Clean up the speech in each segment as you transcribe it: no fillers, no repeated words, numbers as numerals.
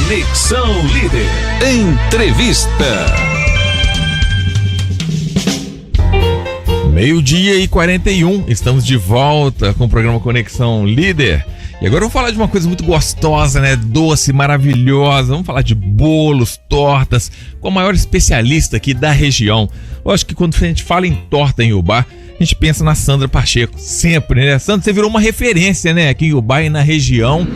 Conexão Líder. Entrevista. 12:41, estamos de volta com o programa Conexão Líder. E agora vamos falar de uma coisa muito gostosa, né? Doce, maravilhosa. Vamos falar de bolos, tortas, com a maior especialista aqui da região. Eu acho que quando a gente fala em torta em Iubá, a gente pensa na Sandra Pacheco, sempre, né? Sandra, você virou uma referência, né? Aqui em Iubá e na região,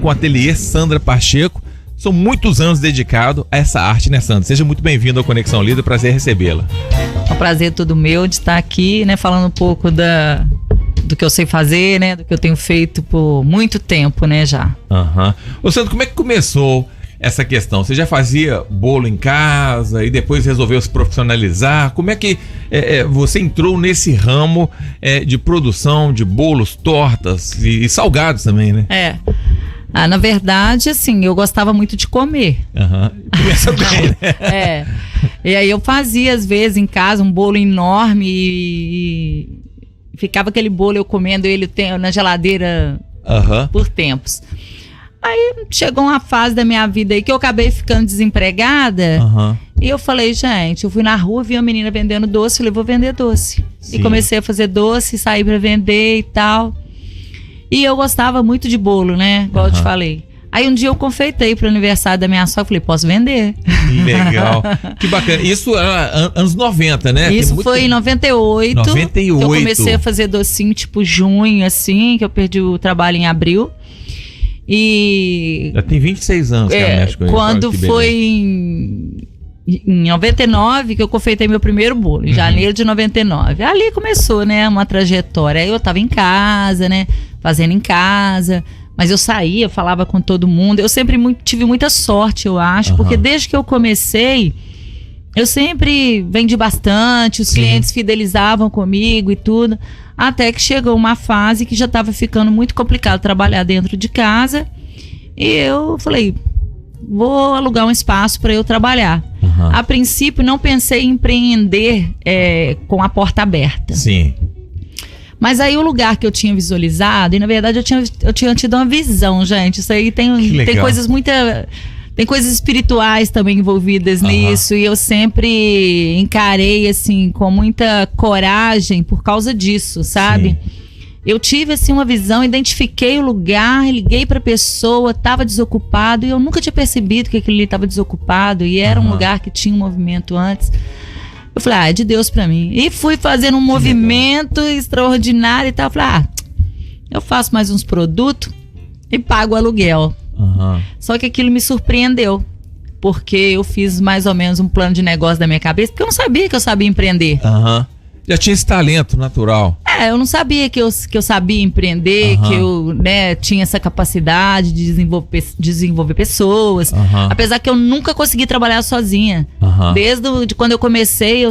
com o ateliê Sandra Pacheco. São muitos anos dedicados a essa arte, né, Sandra? Seja muito bem-vindo ao Conexão Líder, prazer recebê-la. É um prazer todo meu de estar aqui, né? Falando um pouco do que eu sei fazer, né? Do que eu tenho feito por muito tempo, né, já. Ô, Sandra, como é que começou essa questão? Você já fazia bolo em casa e depois resolveu se profissionalizar? Como é que você entrou nesse ramo de produção de bolos, tortas e salgados também, né? Na verdade, assim, eu gostava muito de comer. Começa bem, né? E aí eu fazia, às vezes, em casa, um bolo enorme e ficava aquele bolo eu comendo ele na geladeira por tempos. Aí chegou uma fase da minha vida aí que eu acabei ficando desempregada. E eu falei, gente, eu fui na rua, vi uma menina vendendo doce, falei, vou vender doce. Sim. E comecei a fazer doce, saí pra vender e tal. E eu gostava muito de bolo, né? Igual eu te falei. Aí um dia eu confeitei pro aniversário da minha sogra, falei, posso vender? Legal, que bacana. Isso era anos 90, né? Isso foi em 98. 98. Que eu comecei a fazer docinho tipo junho, assim, que eu perdi o trabalho em abril. E... já tem 26 anos que ela mexe com isso. Quando foi em 99 que eu confeitei meu primeiro bolo, em janeiro de 99. Ali começou, né, uma trajetória. Aí eu tava em casa, né, fazendo em casa, mas eu saía, falava com todo mundo. Eu sempre tive muita sorte, eu acho, porque desde que eu comecei, eu sempre vendi bastante, os clientes fidelizavam comigo e tudo, até que chegou uma fase que já estava ficando muito complicado trabalhar dentro de casa, e eu falei, vou alugar um espaço para eu trabalhar. A princípio não pensei em empreender com a porta aberta. Sim. Mas aí o lugar que eu tinha visualizado, e na verdade eu tinha tido uma visão, gente. Isso aí tem coisas tem coisas espirituais também envolvidas nisso. E eu sempre encarei assim com muita coragem por causa disso, sabe? Sim. Eu tive assim uma visão, identifiquei o lugar, liguei pra pessoa, tava desocupado, e eu nunca tinha percebido que aquele ali tava desocupado, e era um lugar que tinha um movimento antes. Eu falei, é de Deus pra mim. E fui fazendo um movimento extraordinário e tal. Eu falei, eu faço mais uns produtos e pago o aluguel. Só que aquilo me surpreendeu, porque eu fiz mais ou menos um plano de negócio da minha cabeça, porque eu não sabia que eu sabia empreender. Já tinha esse talento natural. Eu não sabia que eu sabia empreender, que eu, né, tinha essa capacidade de desenvolver pessoas. Apesar que eu nunca consegui trabalhar sozinha. Desde quando eu comecei,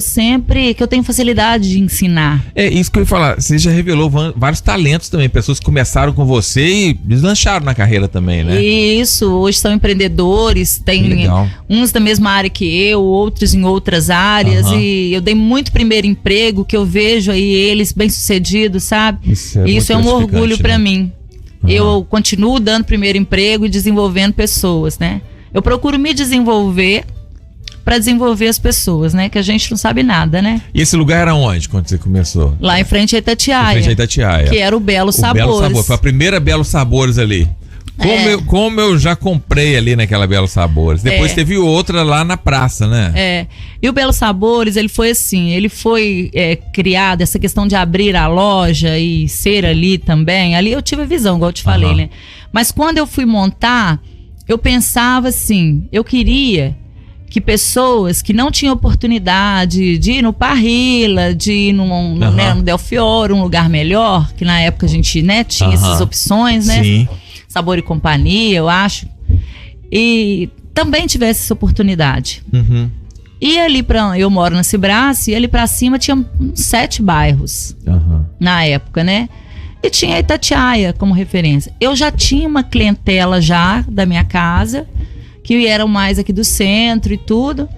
que eu tenho facilidade de ensinar. É isso que eu ia falar. Você já revelou vários talentos também. Pessoas que começaram com você e deslancharam na carreira também, né? Isso. Hoje são empreendedores. Tem uns da mesma área que eu, outros em outras áreas. E eu dei muito primeiro emprego, que eu vejo aí eles bem-sucedidos, sabe? Isso é um orgulho pra mim. Eu continuo dando primeiro emprego e desenvolvendo pessoas, né? Eu procuro me desenvolver pra desenvolver as pessoas, né? Que a gente não sabe nada, né? E esse lugar era onde, quando você começou? Lá em frente a Itatiaia. Em frente a Itatiaia. Que era o Belo Sabores. Belo Sabor. Foi a primeira Belo Sabores ali. Como eu já comprei ali naquela Belo Sabores. Depois teve outra lá na praça, né? E o Belo Sabores, ele foi assim, ele foi criado, essa questão de abrir a loja e ser ali também. Ali eu tive a visão, igual eu te falei, né? Mas quando eu fui montar, eu pensava assim, eu queria que pessoas que não tinham oportunidade de ir no Parrilla, de ir no Delfiore, um lugar melhor, que na época a gente, né, tinha essas opções, né? Sim. Sabor e Companhia, eu acho. E também tivesse essa oportunidade. E ali eu moro na Cibrace, e ali pra cima tinha 7 bairros na época, né? E tinha a Itatiaia como referência. Eu já tinha uma clientela já da minha casa, que eram mais aqui do centro e tudo.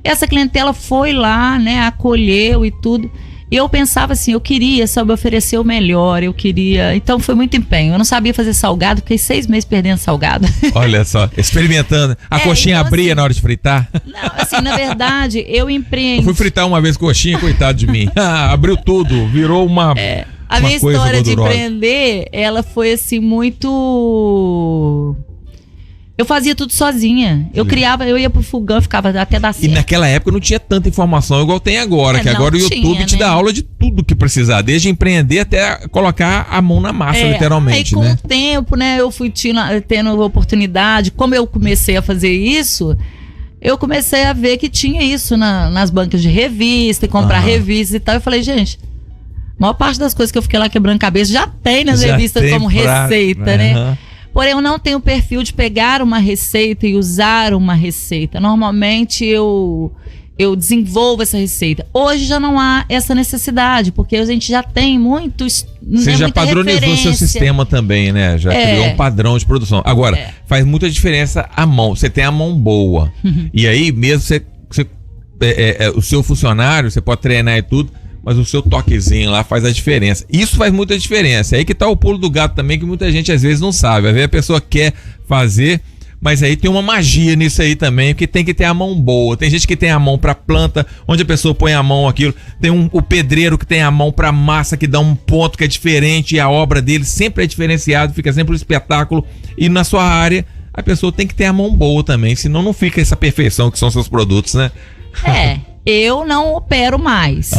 Essa clientela foi lá, né, acolheu e tudo. E eu pensava assim, eu queria, sabe, oferecer o melhor, eu queria... Então foi muito empenho. Eu não sabia fazer salgado, fiquei 6 meses perdendo salgado. Olha só, experimentando. A coxinha então, abria assim, na hora de fritar? Não, assim, na verdade, eu empreendi... Eu fui fritar uma vez coxinha, coitado de mim. Abriu tudo, virou uma... A minha história de empreender, ela foi assim, muito... Eu fazia tudo sozinha. Eu criava, eu ia pro fogão, ficava até dar certo. E naquela época não tinha tanta informação igual tem agora, que agora o YouTube te dá aula de tudo que precisar, desde empreender até colocar a mão na massa, literalmente. Aí com o tempo, né, eu fui tendo oportunidade, como eu comecei a fazer isso, eu comecei a ver que tinha isso nas bancas de revista, e comprar revistas e tal. Eu falei, gente, a maior parte das coisas que eu fiquei lá quebrando cabeça já tem nas revistas como receita, né? Porém, eu não tenho o perfil de pegar uma receita e usar uma receita. Normalmente, eu desenvolvo essa receita. Hoje já não há essa necessidade, porque a gente já tem Você já padronizou seu sistema também, né? Já criou um padrão de produção. Agora, faz muita diferença a mão. Você tem a mão boa. E aí, mesmo o seu funcionário, você pode treinar e tudo, mas o seu toquezinho lá faz a diferença. Isso faz muita diferença. É aí que tá o pulo do gato também, que muita gente às vezes não sabe. Às vezes a pessoa quer fazer, mas aí tem uma magia nisso aí também, porque tem que ter a mão boa. Tem gente que tem a mão pra planta, onde a pessoa põe a mão aquilo. Tem o pedreiro que tem a mão pra massa, que dá um ponto que é diferente, e a obra dele sempre é diferenciada, fica sempre um espetáculo. E na sua área, a pessoa tem que ter a mão boa também, senão não fica essa perfeição que são seus produtos, né? Eu não opero mais,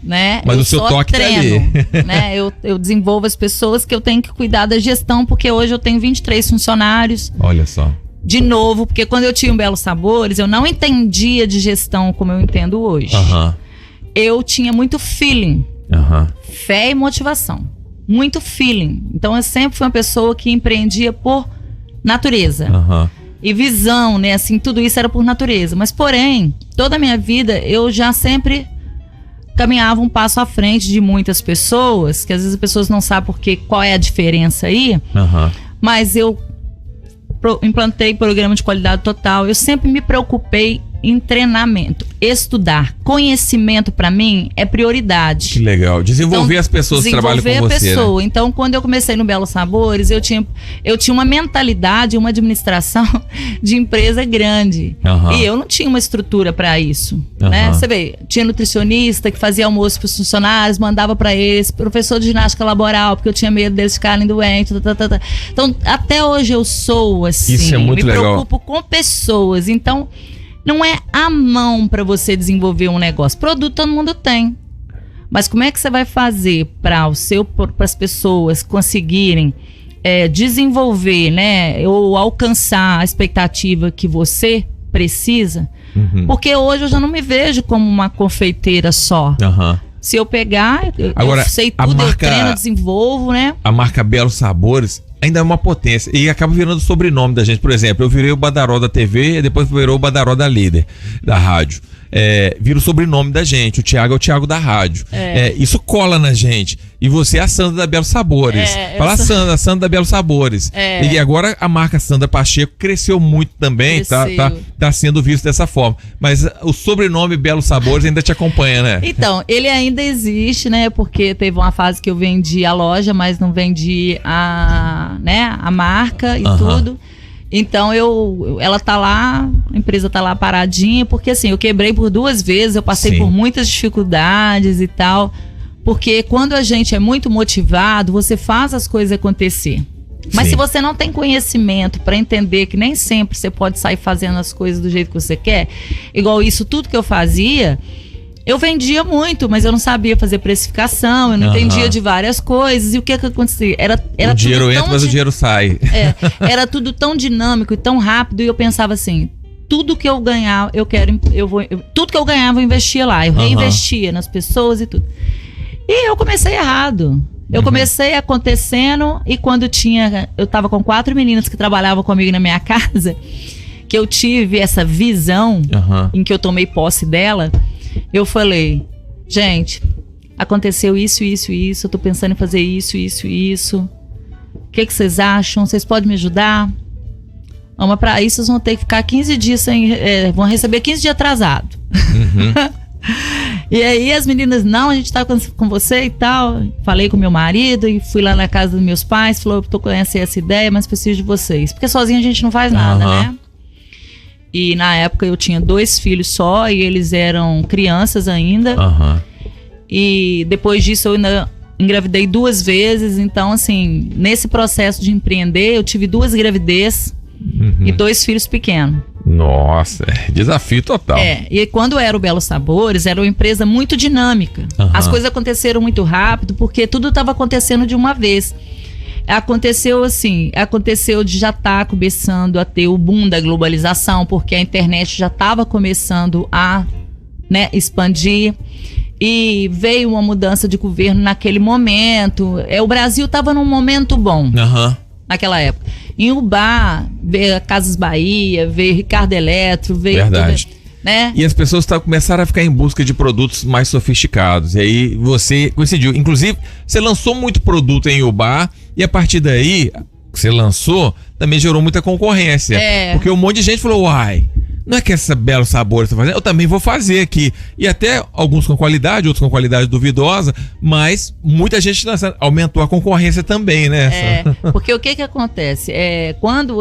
né? Mas o seu toque treino, tá ali. Né? Eu desenvolvo as pessoas que eu tenho que cuidar da gestão, porque hoje eu tenho 23 funcionários. Olha só. De novo, porque quando eu tinha o Belo Sabores, eu não entendia de gestão como eu entendo hoje. Eu tinha muito feeling, fé e motivação. Muito feeling. Então eu sempre fui uma pessoa que empreendia por natureza. E visão, né? Assim, tudo isso era por natureza. Mas, porém, toda a minha vida eu já sempre caminhava um passo à frente de muitas pessoas, que às vezes as pessoas não sabem qual é a diferença aí. Mas eu implantei programa de qualidade total. Eu sempre me preocupei em treinamento, estudar, conhecimento para mim é prioridade. Que legal, desenvolver então, as pessoas que trabalham com você. Desenvolver a pessoa, né? Então quando eu comecei no Belo Sabores, eu tinha uma mentalidade, uma administração de empresa grande, e eu não tinha uma estrutura para isso, né? Você vê, tinha nutricionista que fazia almoço para os funcionários, mandava para eles, professor de ginástica laboral, porque eu tinha medo deles ficarem doentes, Então até hoje eu sou assim, isso é muito legal. Me preocupo com pessoas, então não é a mão para você desenvolver um negócio. Produto todo mundo tem. Mas como é que você vai fazer para as pessoas conseguirem desenvolver, né? Ou alcançar a expectativa que você precisa? Porque hoje eu já não me vejo como uma confeiteira só. Se eu pegar, agora, eu sei tudo, eu treino, desenvolvo, né? A marca Belo Sabores ainda é uma potência e acaba virando o sobrenome da gente. Por exemplo, eu virei o Badaró da TV e depois virou o Badaró da Líder, da rádio. Vira o sobrenome da gente. O Thiago é o Thiago da rádio. Isso cola na gente. E você é a Sandra da Belo Sabores. Fala a Sandra da Belo Sabores. E agora a marca Sandra Pacheco cresceu muito também. Tá sendo visto dessa forma. Mas o sobrenome Belo Sabores ainda te acompanha, né? Então, ele ainda existe, né? Porque teve uma fase que eu vendi a loja, mas não vendi a marca e tudo. Então ela tá lá, a empresa tá lá paradinha, porque assim, eu quebrei por 2 vezes, eu passei por muitas dificuldades e tal, porque quando a gente é muito motivado, você faz as coisas acontecer. Mas se você não tem conhecimento para entender que nem sempre você pode sair fazendo as coisas do jeito que você quer, igual isso tudo que eu fazia, eu vendia muito, mas eu não sabia fazer precificação, eu não entendia de várias coisas. E o que acontecia? Era o dinheiro entra, mas o dinheiro sai. Era tudo tão dinâmico e tão rápido, e eu pensava assim, tudo que eu ganhar, tudo que eu ganhava eu investia lá, eu reinvestia nas pessoas e tudo. E eu comecei errado. Eu comecei acontecendo, e quando eu tava com 4 meninas que trabalhavam comigo na minha casa, que eu tive essa visão em que eu tomei posse dela. Eu falei, gente, aconteceu isso, eu tô pensando em fazer isso. O que vocês acham? Vocês podem me ajudar? Mas pra isso vocês vão ter que ficar 15 dias vão receber 15 dias atrasado. E aí as meninas, não, a gente tá com você e tal. Falei com meu marido e fui lá na casa dos meus pais. Falou, eu tô conhecendo essa ideia, mas preciso de vocês. Porque sozinha a gente não faz nada, né? E na época eu tinha 2 filhos só e eles eram crianças ainda. E depois disso eu ainda engravidei 2 vezes. Então, assim, nesse processo de empreender, eu tive 2 gravidez e 2 filhos pequenos. Nossa, desafio total. E quando era o Belo Sabores, era uma empresa muito dinâmica. As coisas aconteceram muito rápido, porque tudo estava acontecendo de uma vez. Aconteceu de já estar começando a ter o boom da globalização, porque a internet já estava começando a, né, expandir. E veio uma mudança de governo naquele momento. O Brasil estava num momento bom. Naquela época. Em Ubá, veio a Casas Bahia, veio Ricardo Eletro, veio... Verdade. Né? E as pessoas começaram a ficar em busca de produtos mais sofisticados. E aí você coincidiu. Inclusive, você lançou muito produto em Ubá e a partir daí, que você lançou, também gerou muita concorrência. Porque um monte de gente falou, uai, não é que essa Belo Sabor está fazendo? Eu também vou fazer aqui. E até alguns com qualidade, outros com qualidade duvidosa, mas muita gente aumentou a concorrência também, né? Porque o que acontece? Quando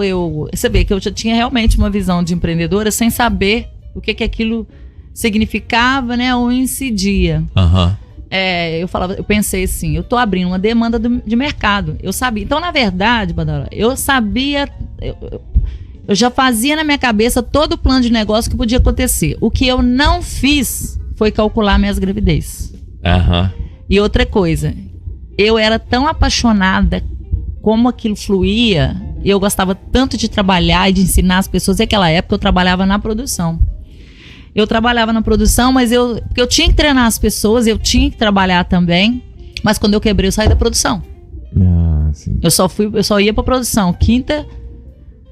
você vê que eu já tinha realmente uma visão de empreendedora sem saber o que aquilo significava, né? Ou incidia. Eu pensei assim, eu tô abrindo uma demanda de mercado. Eu sabia. Então, na verdade, Badaló, eu sabia... Eu já fazia na minha cabeça todo o plano de negócio que podia acontecer. O que eu não fiz foi calcular minhas gravidez. E outra coisa, eu era tão apaixonada como aquilo fluía, eu gostava tanto de trabalhar e de ensinar as pessoas. Naquela época eu trabalhava na produção. Mas porque eu tinha que treinar as pessoas, eu tinha que trabalhar também. Mas quando eu quebrei, eu saí da produção. Sim. Eu só ia pra produção. Quinta...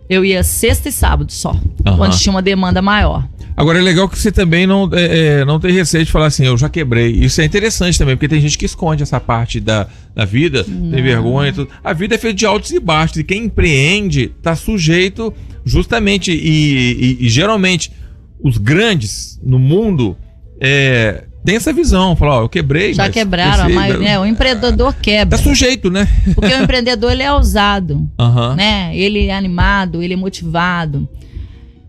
Eu ia sexta e sábado só, onde tinha uma demanda maior. Agora é legal que você também não tem receio de falar assim, eu já quebrei. Isso é interessante também, porque tem gente que esconde essa parte da vida, tem vergonha e tudo. A vida é feita de altos e baixos, e quem empreende está sujeito justamente, e geralmente os grandes no mundo tem essa visão, falar, eu quebrei. Já quebraram, o empreendedor quebra. Tá sujeito, né? Porque o empreendedor, ele é ousado, né? Ele é animado, ele é motivado.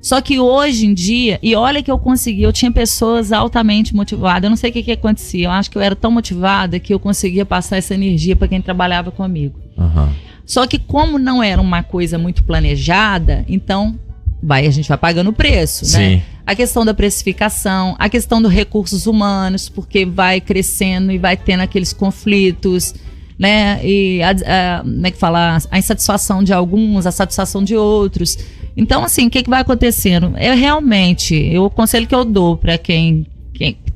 Só que hoje em dia, e olha que eu tinha pessoas altamente motivadas. Eu não sei o que acontecia, eu acho que eu era tão motivada que eu conseguia passar essa energia para quem trabalhava comigo. Só que como não era uma coisa muito planejada, então... a gente vai pagando o preço, né? A questão da precificação, a questão dos recursos humanos, porque vai crescendo e vai tendo aqueles conflitos, né? E a insatisfação de alguns, a satisfação de outros. Então, assim, o que vai acontecendo? O conselho que eu dou para quem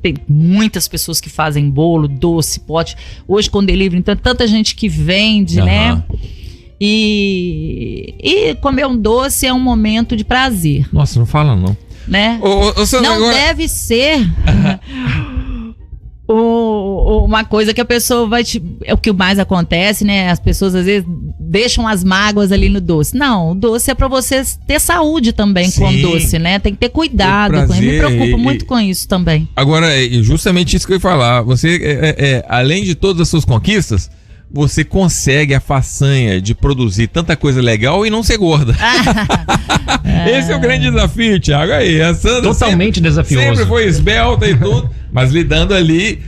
tem muitas pessoas que fazem bolo, doce, pote, hoje com delivery, então tanta gente que vende, né? E comer um doce é um momento de prazer. Nossa, não fala não. Né? Deve ser uma coisa que a pessoa é o que mais acontece, né? As pessoas às vezes deixam as mágoas ali no doce. Não, o doce é pra você ter saúde também com o doce, né? Tem que ter cuidado com ele. Me preocupo muito com isso também. Agora, justamente isso que eu ia falar. Você, além de todas as suas conquistas, você consegue a façanha de produzir tanta coisa legal e não ser gorda. Esse é o grande desafio, Thiago. Aí, a Sandra totalmente desafioso. Sempre foi esbelta e tudo, mas lidando ali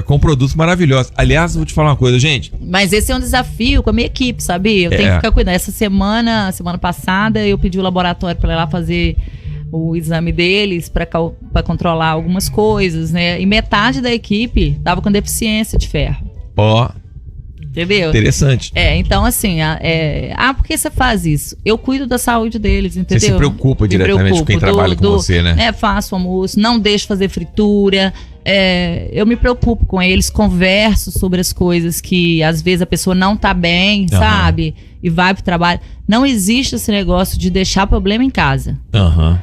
com produtos maravilhosos. Aliás, vou te falar uma coisa, gente. Mas esse é um desafio com a minha equipe, sabe? Eu tenho que ficar cuidando. Essa semana passada, eu pedi o laboratório para ir lá fazer o exame deles para controlar algumas coisas, né? E metade da equipe tava com deficiência de ferro. Entendeu? Interessante. Então assim, por que você faz isso? Eu cuido da saúde deles, entendeu? Você se preocupa diretamente com quem trabalha com você, né? Faço almoço, não deixo fazer fritura, eu me preocupo com eles, converso sobre as coisas que às vezes a pessoa não tá bem, sabe? E vai pro trabalho. Não existe esse negócio de deixar problema em casa.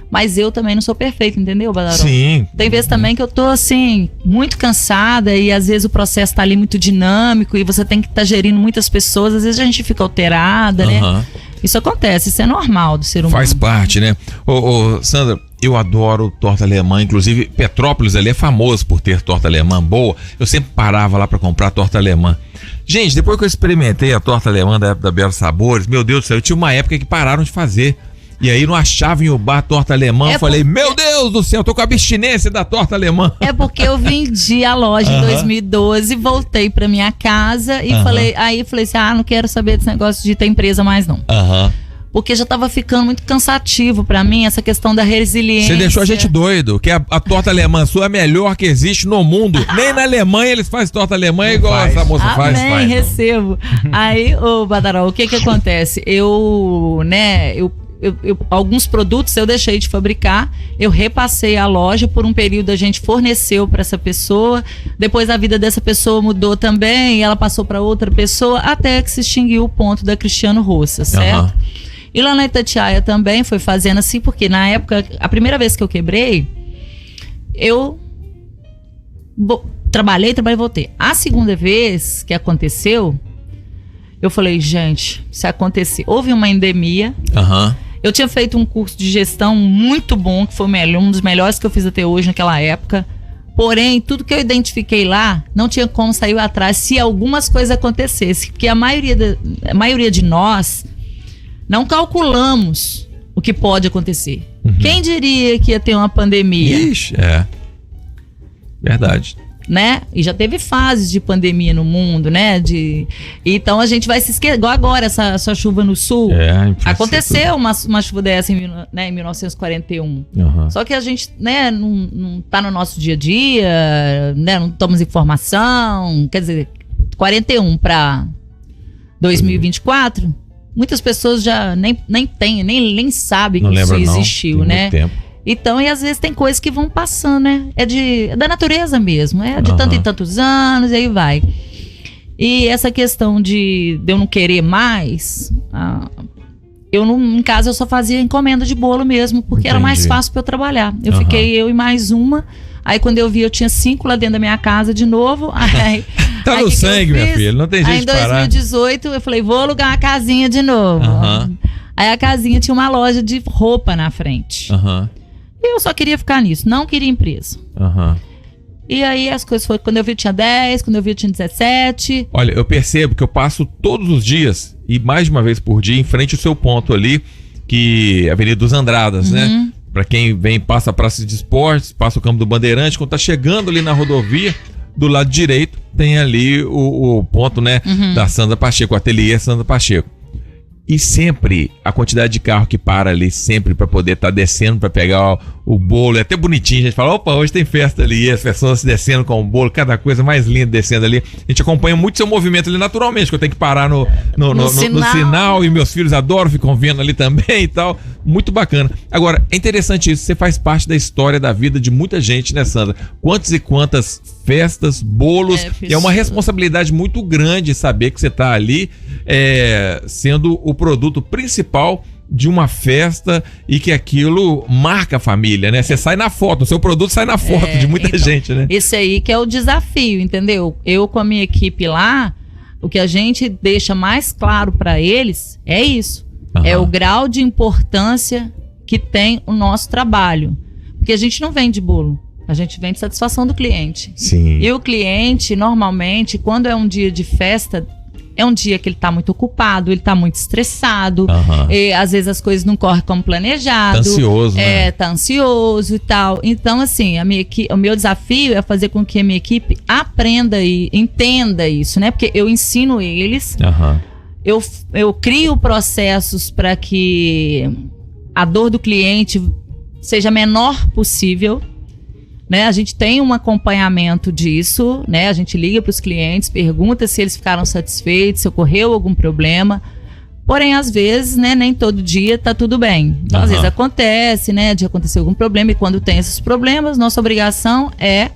Mas eu também não sou perfeita, entendeu, Badaró? Sim. Tem vezes também que eu tô, assim, muito cansada e às vezes o processo tá ali muito dinâmico e você tem que estar gerindo muitas pessoas. Às vezes a gente fica alterada, né? Isso acontece, isso é normal do ser humano. Faz parte, né? Sandra, eu adoro torta alemã, inclusive Petrópolis ali é famoso por ter torta alemã boa. Eu sempre parava lá pra comprar torta alemã. Gente, depois que eu experimentei a torta alemã da época da Belo Sabores, meu Deus do céu, eu tinha uma época que pararam de fazer. E aí não achava em o bar torta alemã, eu falei, meu Deus do céu, tô com a abstinência da torta alemã. É porque eu vendi a loja em 2012, voltei pra minha casa e falei assim, não quero saber desse negócio de ter empresa mais não. Porque já tava ficando muito cansativo pra mim essa questão da resiliência. Você deixou a gente doido, que a torta alemã sua é a melhor que existe no mundo. Nem na Alemanha eles fazem torta alemã igual essa moça faz. Amém, recebo. Aí, ô Badaró, o que acontece? Alguns produtos eu deixei de fabricar, eu repassei a loja, por um período a gente forneceu para essa pessoa, depois a vida dessa pessoa mudou também, ela passou para outra pessoa, até que se extinguiu o ponto da Cristiano Roça, certo? E lá na Itatiaia também foi fazendo assim, porque na época, a primeira vez que eu quebrei, eu trabalhei, voltei. A segunda vez que aconteceu, eu falei, gente, se acontecer, houve uma endemia. Eu tinha feito um curso de gestão muito bom, que foi um dos melhores que eu fiz até hoje naquela época. Porém, tudo que eu identifiquei lá, não tinha como sair atrás se algumas coisas acontecessem. Porque a maioria de nós não calculamos o que pode acontecer. Quem diria que ia ter uma pandemia? Ixi, verdade. Né? E já teve fases de pandemia no mundo, né? Então a gente vai se esquecer. Igual agora, essa chuva no sul. Aconteceu uma chuva dessa em 1941. Só que a gente, né, não tá no nosso dia a dia, né? Não temos informação. Quer dizer, 41 para 2024, muitas pessoas já nem sabem que isso existiu, né? Então, e às vezes tem coisas que vão passando, né? É da natureza mesmo, de tanto e tantos anos, e aí vai. E essa questão de eu não querer mais, em casa eu só fazia encomenda de bolo mesmo, porque era mais fácil para eu trabalhar. Eu fiquei eu e mais uma, aí quando eu vi eu tinha 5 lá dentro da minha casa de novo, aí... Tá no sangue, minha filha, não tem jeito de parar. Aí em 2018 eu falei, vou alugar uma casinha de novo. Aí a casinha tinha uma loja de roupa na frente. E eu só queria ficar nisso, não queria empresa. E aí as coisas foram, quando eu vi eu tinha 10, quando eu vi eu tinha 17. Olha, eu percebo que eu passo todos os dias, e mais de uma vez por dia, em frente ao seu ponto ali, que é a Avenida dos Andradas, né? Pra quem vem, passa a Praça de Esportes, passa o Campo do Bandeirante, quando tá chegando ali na rodovia, do lado direito tem ali o ponto, né, da Sandra Pacheco, o ateliê Sandra Pacheco. E sempre a quantidade de carro que para ali, sempre para poder estar descendo para pegar o bolo, é até bonitinho, a gente fala, opa, hoje tem festa ali, e as pessoas descendo com o bolo, cada coisa mais linda descendo ali. A gente acompanha muito seu movimento ali naturalmente, que eu tenho que parar no sinal, e meus filhos adoram, ficam vendo ali também e tal. Muito bacana. Agora, é interessante isso, você faz parte da história da vida de muita gente, né, Sandra? Quantas e quantas festas, bolos, é uma responsabilidade muito grande saber que você está ali sendo o produto principal de uma festa e que aquilo marca a família, né? Você sai na foto, o seu produto sai na foto de muita gente, né? Esse aí que é o desafio, entendeu? Eu com a minha equipe lá, o que a gente deixa mais claro para eles é isso. É o grau de importância que tem o nosso trabalho. Porque a gente não vende bolo, a gente vende satisfação do cliente. Sim. E o cliente, normalmente, quando é um dia de festa, é um dia que ele tá muito ocupado, ele tá muito estressado, e às vezes as coisas não correm como planejado. Tá ansioso, né? Tá ansioso e tal. Então, assim, o meu desafio é fazer com que a minha equipe aprenda e entenda isso, né? Porque eu ensino eles, eu crio processos para que a dor do cliente seja a menor possível, né? A gente tem um acompanhamento disso, né? A gente liga para os clientes, pergunta se eles ficaram satisfeitos, se ocorreu algum problema. Porém, às vezes, né, nem todo dia tá tudo bem. Então, às vezes acontece, né, de acontecer algum problema, e quando tem esses problemas, nossa obrigação é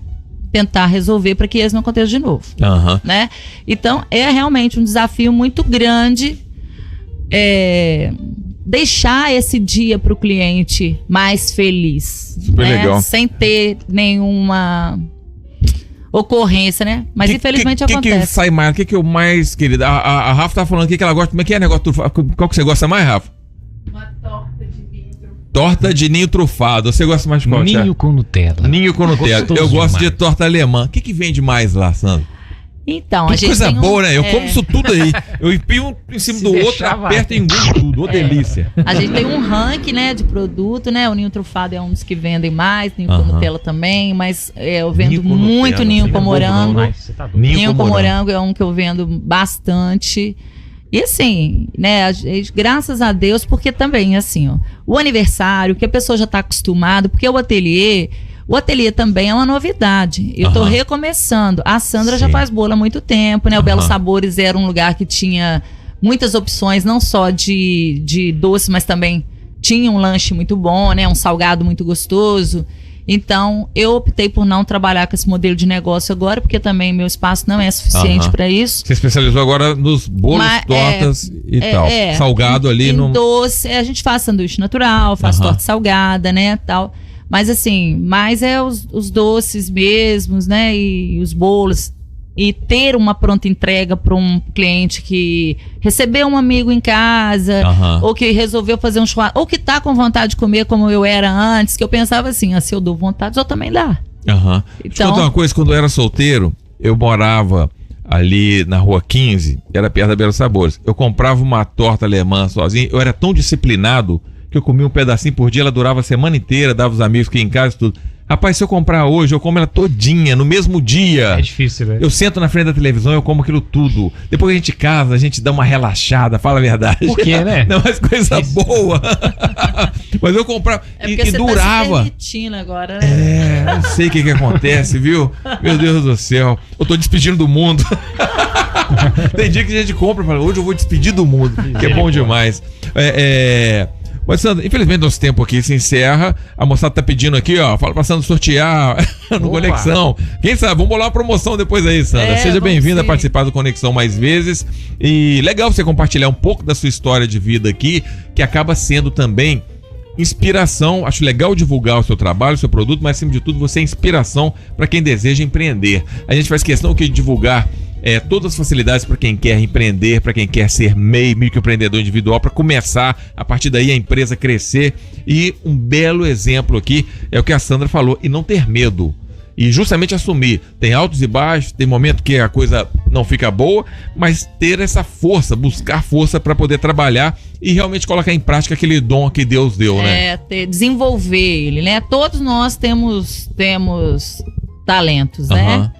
tentar resolver para que eles não aconteçam de novo, né? Então, é realmente um desafio muito grande deixar esse dia para o cliente mais feliz. Super legal. Sem ter nenhuma ocorrência, né? Mas infelizmente acontece. O que sai mais? O que eu mais, querida? A Rafa tá falando aqui que ela gosta. Como é que é o negócio? Qual que você gosta mais, Rafa? Uma torta de Torta de ninho trufado. Você gosta mais de qual? Ninho com Nutella. Ninho com Nutella. Eu gosto de torta alemã. O que vende mais lá, Sandra? Então, a gente coisa boa, né? Eu como isso tudo aí. Eu empio um em cima do outro, aperto e engulo tudo. Ô, delícia. A gente tem um ranking, né, de produto, né? O ninho trufado é um dos que vendem mais, ninho com Nutella também, mas eu vendo muito ninho com morango. Ninho com morango é um que eu vendo bastante. E assim, né, graças a Deus, porque também, assim, ó, o aniversário, que a pessoa já está acostumada, porque o ateliê também é uma novidade. Eu tô recomeçando. A Sandra já faz bolo há muito tempo, né? O Belo Sabores era um lugar que tinha muitas opções, não só de doce, mas também tinha um lanche muito bom, né? Um salgado muito gostoso. Então, eu optei por não trabalhar com esse modelo de negócio agora, porque também meu espaço não é suficiente para isso. Você especializou agora nos bolos, tortas e tal. Salgado ali no doce. A gente faz sanduíche natural, faz torta salgada, né, tal. Mas assim, mais os doces mesmos, né, e os bolos. E ter uma pronta entrega para um cliente que recebeu um amigo em casa, ou que resolveu fazer um churrasco, ou que tá com vontade de comer como eu era antes, que eu pensava assim, se eu dou vontade, eu também dá. Então, deixa eu contar uma coisa, quando eu era solteiro, eu morava ali na Rua 15, era perto da Belo Sabores. Eu comprava uma torta alemã sozinho, eu era tão disciplinado que eu comia um pedacinho por dia, ela durava a semana inteira, dava os amigos que iam em casa e tudo. Rapaz, se eu comprar hoje, eu como ela todinha, no mesmo dia. É difícil, né? Eu sento na frente da televisão, eu como aquilo tudo. Depois que a gente casa, a gente dá uma relaxada, fala a verdade. Por quê, né? Não, mas coisa boa. Mas eu comprava e durava. Tá se agora, né? Não sei o que acontece, viu? Meu Deus do céu. Eu tô despedindo do mundo. Tem dia que a gente compra e fala, hoje eu vou despedir do mundo, que é bom demais. Mas, Sandra, infelizmente nosso tempo aqui se encerra. A moçada tá pedindo aqui, ó. Fala pra Sandra sortear no Conexão. Quem sabe? Vamos bolar uma promoção depois aí, Sandra. Seja bem-vinda a participar do Conexão mais vezes. E legal você compartilhar um pouco da sua história de vida aqui, que acaba sendo também inspiração. Acho legal divulgar o seu trabalho, o seu produto, mas acima de tudo você é inspiração para quem deseja empreender. A gente faz questão de divulgar todas as facilidades para quem quer empreender, para quem quer ser microempreendedor individual, para começar, a partir daí a empresa crescer. E um belo exemplo aqui é o que a Sandra falou, e não ter medo. E justamente assumir, tem altos e baixos, tem momento que a coisa não fica boa, mas ter essa força, buscar força para poder trabalhar e realmente colocar em prática aquele dom que Deus deu, né? Desenvolver ele, né? Todos nós temos talentos, né?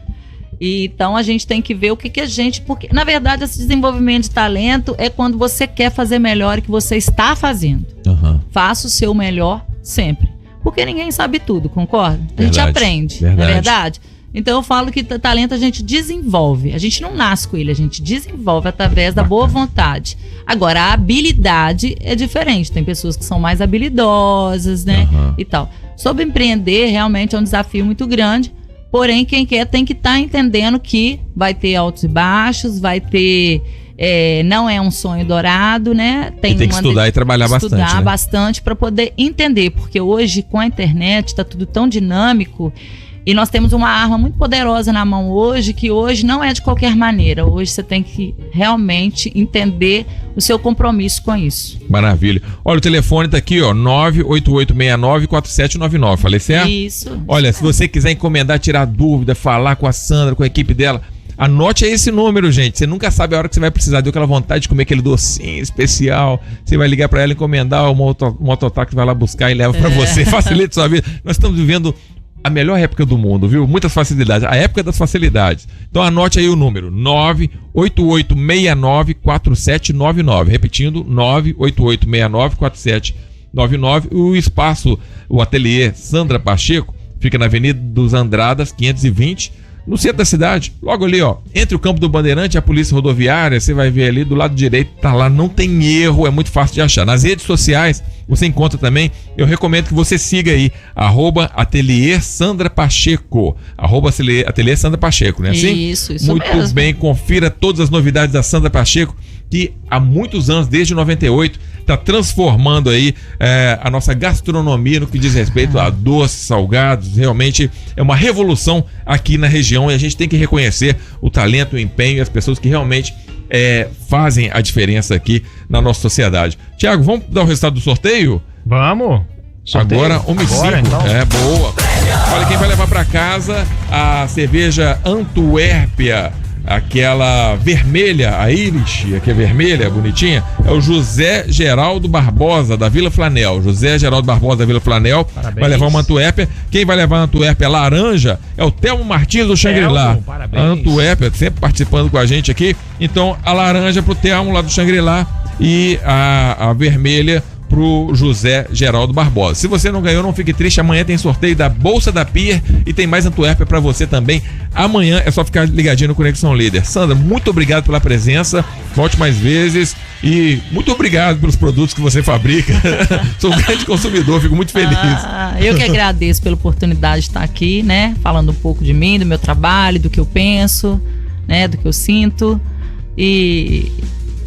E então a gente tem que ver o que a gente... Porque, na verdade, esse desenvolvimento de talento é quando você quer fazer melhor o que você está fazendo. Faça o seu melhor sempre. Porque ninguém sabe tudo, concorda? A gente aprende, não é verdade? Então eu falo que talento a gente desenvolve. A gente não nasce com ele, a gente desenvolve através da boa vontade. Agora, a habilidade é diferente. Tem pessoas que são mais habilidosas, né? E tal. Sobre empreender, realmente é um desafio muito grande. Porém, quem quer tem que estar entendendo que vai ter altos e baixos, vai ter... não é um sonho dourado, né? Tem que estudar e trabalhar bastante. Estudar bastante para poder entender, porque hoje com a internet está tudo tão dinâmico e nós temos uma arma muito poderosa na mão hoje, que hoje não é de qualquer maneira. Hoje você tem que realmente entender o seu compromisso com isso. Maravilha. Olha, o telefone tá aqui, ó, 98869-4799. Falei certo? Isso. Olha, se você quiser encomendar, tirar dúvida, falar com a Sandra, com a equipe dela, anote aí esse número, gente. Você nunca sabe a hora que você vai precisar. Deu aquela vontade de comer aquele docinho especial. Você vai ligar para ela, encomendar, o mototáxi vai lá buscar e leva para você. Facilita sua vida. Nós estamos vivendo a melhor época do mundo, viu? Muitas facilidades. A época das facilidades. Então anote aí o número. 98869-4799. Repetindo, 98869-4799. O espaço, o ateliê Sandra Pacheco, fica na Avenida dos Andradas, 520, no centro da cidade, logo ali, ó, entre o Campo do Bandeirante e a Polícia Rodoviária. Você vai ver ali do lado direito, tá lá, não tem erro, é muito fácil de achar. Nas redes sociais você encontra também. Eu recomendo que você siga aí, @Ateliê Sandra Pacheco, @Ateliê Sandra Pacheco, né? Assim? Isso muito mesmo. Bem, confira todas as novidades da Sandra Pacheco, que há muitos anos, desde 98, está transformando aí a nossa gastronomia no que diz respeito a doces, salgados. Realmente é uma revolução aqui na região e a gente tem que reconhecer o talento, o empenho e as pessoas que realmente fazem a diferença aqui na nossa sociedade. Tiago, vamos dar o resultado do sorteio? Vamos. Sorteio. Agora, 1h05. Então. É, boa. Olha, quem vai levar pra casa a cerveja Antuérpia, aquela vermelha, a Irish, que é vermelha, bonitinha, é o José Geraldo Barbosa, da Vila Flanel. José Geraldo Barbosa, da Vila Flanel. Parabéns. Vai levar uma Antuérpia. Quem vai levar a Antuérpia laranja é o Telmo Martins do Xangri-Lá. Parabéns. A Antuérpia, sempre participando com a gente aqui. Então, a laranja pro Telmo lá do Xangri-Lá e a vermelha pro José Geraldo Barbosa. Se você não ganhou, não fique triste. Amanhã tem sorteio da Bolsa da Pier e tem mais Antuérpia pra você também. Amanhã é só ficar ligadinho no Conexão Líder. Sandra, muito obrigado pela presença. Volte mais vezes e muito obrigado pelos produtos que você fabrica. Sou um grande consumidor, fico muito feliz. Eu que agradeço pela oportunidade de estar aqui, né? Falando um pouco de mim, do meu trabalho, do que eu penso, né? Do que eu sinto. E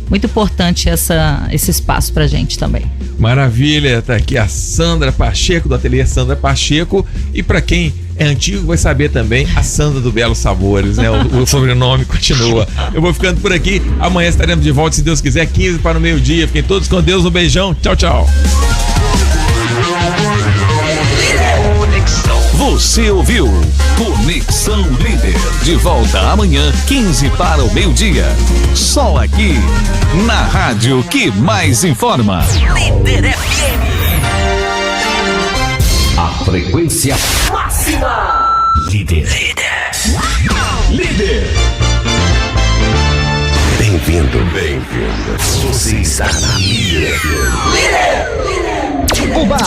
muito importante esse espaço pra gente também. Maravilha, tá aqui a Sandra Pacheco, do Ateliê Sandra Pacheco. E pra quem é antigo vai saber também, a Sandra do Belo Sabores, né? O sobrenome continua. Eu vou ficando por aqui, amanhã estaremos de volta, se Deus quiser, 15 para o meio-dia. Fiquem todos com Deus, um beijão, tchau, tchau. Você ouviu Conexão Líder. De volta amanhã, 15 para o meio-dia. Só aqui, na rádio que mais informa. Líder FM. A frequência máxima. Líder. Líder. Bem-vindo. Você está na Líder. Líder. Oba!